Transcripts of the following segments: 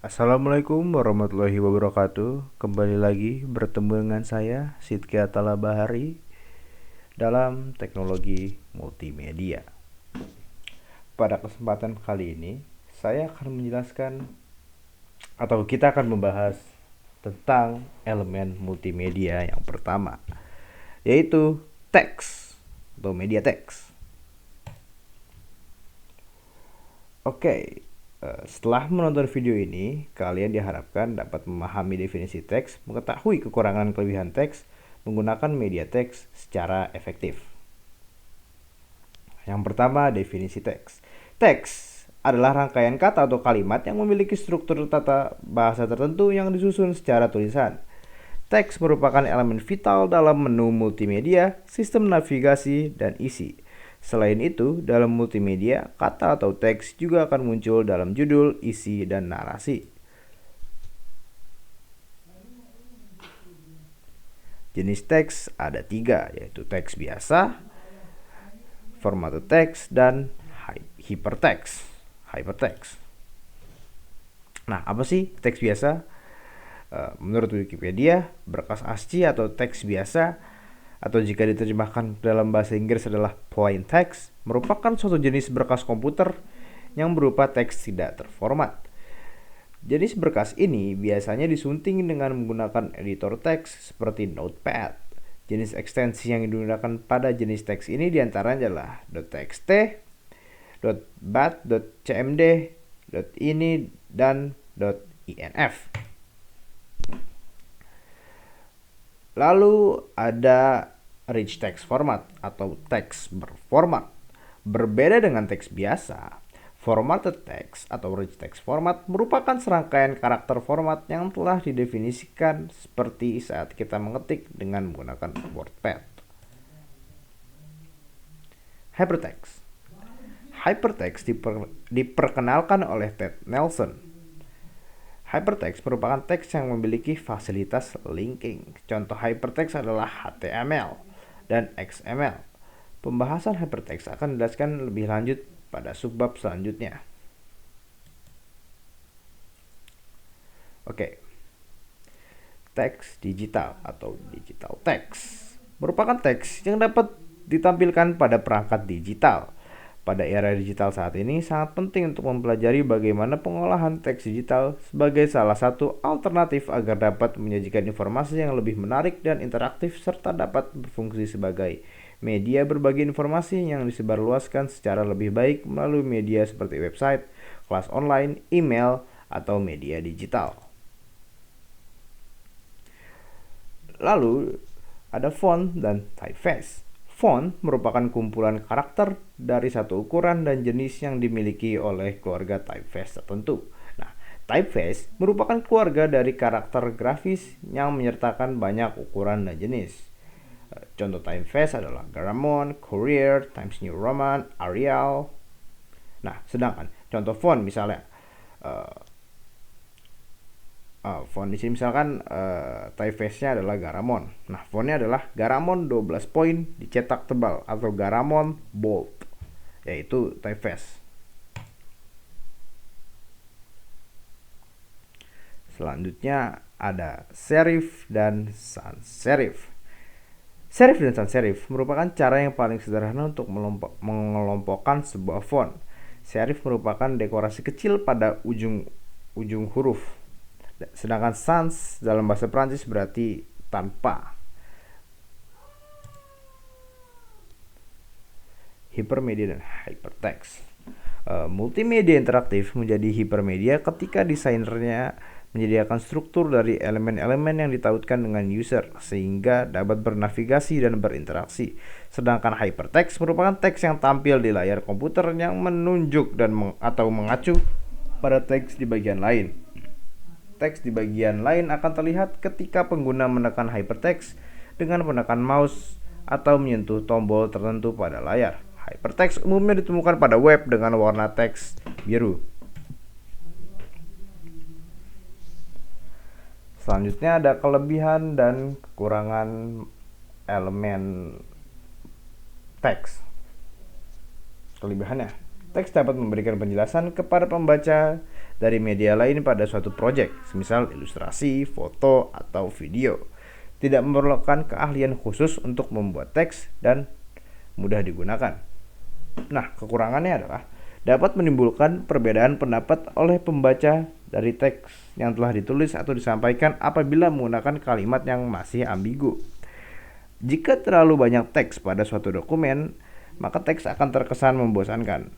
Assalamualaikum warahmatullahi wabarakatuh. Kembali lagi bertemu dengan saya Sidki Atala Bahari dalam teknologi multimedia. Pada kesempatan kali ini saya akan menjelaskan atau kita akan membahas tentang elemen multimedia yang pertama, yaitu teks atau media teks. Oke, setelah menonton video ini, kalian diharapkan dapat memahami definisi teks, mengetahui kekurangan dan kelebihan teks, menggunakan media teks secara efektif. Yang pertama, definisi teks. Teks adalah rangkaian kata atau kalimat yang memiliki struktur tata bahasa tertentu yang disusun secara tulisan. Teks merupakan elemen vital dalam menu multimedia, sistem navigasi, dan isi. Selain itu, dalam multimedia, kata atau teks juga akan muncul dalam judul, isi, dan narasi. Jenis teks ada 3, yaitu teks biasa, formatted text, dan hypertext. Nah, apa sih teks biasa? Menurut Wikipedia, berkas ASCII atau teks biasa, atau jika diterjemahkan dalam bahasa Inggris adalah plain text, merupakan suatu jenis berkas komputer yang berupa teks tidak terformat. Jenis berkas ini biasanya disunting dengan menggunakan editor teks seperti Notepad. Jenis ekstensi yang digunakan pada jenis teks ini diantaranya adalah .txt, .bat, .cmd, .ini, dan .inf. Lalu ada rich text format atau teks berformat. Berbeda dengan teks biasa, formatted text atau rich text format merupakan serangkaian karakter format yang telah didefinisikan seperti saat kita mengetik dengan menggunakan WordPad. Hypertext diperkenalkan oleh Ted Nelson. Hypertext merupakan teks yang memiliki fasilitas linking. Contoh hypertext adalah HTML dan XML. Pembahasan hypertext akan dijelaskan lebih lanjut pada subbab selanjutnya. Oke. Teks digital atau digital text merupakan teks yang dapat ditampilkan pada perangkat digital. Pada era digital saat ini sangat penting untuk mempelajari bagaimana pengolahan teks digital sebagai salah satu alternatif agar dapat menyajikan informasi yang lebih menarik dan interaktif serta dapat berfungsi sebagai media berbagi informasi yang disebarluaskan secara lebih baik melalui media seperti website, kelas online, email, atau media digital. Lalu ada font dan typeface. Font merupakan kumpulan karakter dari satu ukuran dan jenis yang dimiliki oleh keluarga typeface tertentu. Nah, typeface merupakan keluarga dari karakter grafis yang menyertakan banyak ukuran dan jenis. Contoh typeface adalah Garamond, Courier, Times New Roman, Arial. Nah, sedangkan contoh font misalnya font di sini misalkan typeface-nya adalah Garamond. Nah, fontnya adalah Garamond 12 poin dicetak tebal atau Garamond bold, yaitu typeface. Selanjutnya ada serif dan sans serif. Serif dan sans serif merupakan cara yang paling sederhana untuk mengelompokkan sebuah font. Serif merupakan dekorasi kecil pada ujung huruf. Sedangkan sans dalam bahasa Prancis berarti tanpa. Hypermedia dan hypertext. Multimedia interaktif menjadi hypermedia ketika desainernya menyediakan struktur dari elemen-elemen yang ditautkan dengan user sehingga dapat bernavigasi dan berinteraksi. Sedangkan hypertext merupakan teks yang tampil di layar komputer yang menunjuk dan atau mengacu pada teks di bagian lain. Teks di bagian lain akan terlihat ketika pengguna menekan hypertext dengan menekan mouse atau menyentuh tombol tertentu pada layar. Hypertext umumnya ditemukan pada web dengan warna teks biru. Selanjutnya ada kelebihan dan kekurangan elemen teks. Kelebihannya, teks dapat memberikan penjelasan kepada pembaca dari media lain pada suatu proyek, semisal ilustrasi, foto, atau video. Tidak memerlukan keahlian khusus untuk membuat teks dan mudah digunakan. Nah, kekurangannya adalah dapat menimbulkan perbedaan pendapat oleh pembaca dari teks yang telah ditulis atau disampaikan apabila menggunakan kalimat yang masih ambigu. Jika terlalu banyak teks pada suatu dokumen, maka teks akan terkesan membosankan.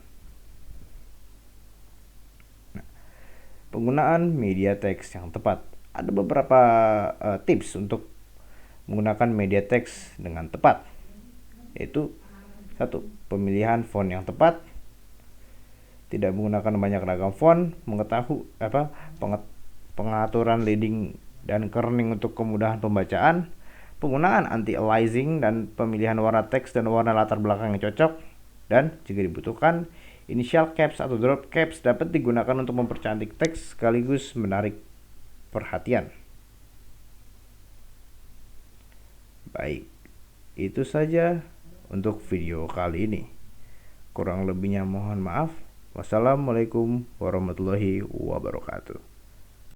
Penggunaan media teks yang tepat. Ada beberapa tips untuk menggunakan media teks dengan tepat, yaitu 1. Pemilihan font yang tepat. Tidak menggunakan banyak ragam font, pengaturan leading dan kerning untuk kemudahan pembacaan, penggunaan anti-aliasing dan pemilihan warna teks dan warna latar belakang yang cocok, dan jika dibutuhkan, initial caps atau drop caps dapat digunakan untuk mempercantik teks sekaligus menarik perhatian. Baik, itu saja untuk video kali ini. Kurang lebihnya mohon maaf. Wassalamualaikum warahmatullahi wabarakatuh.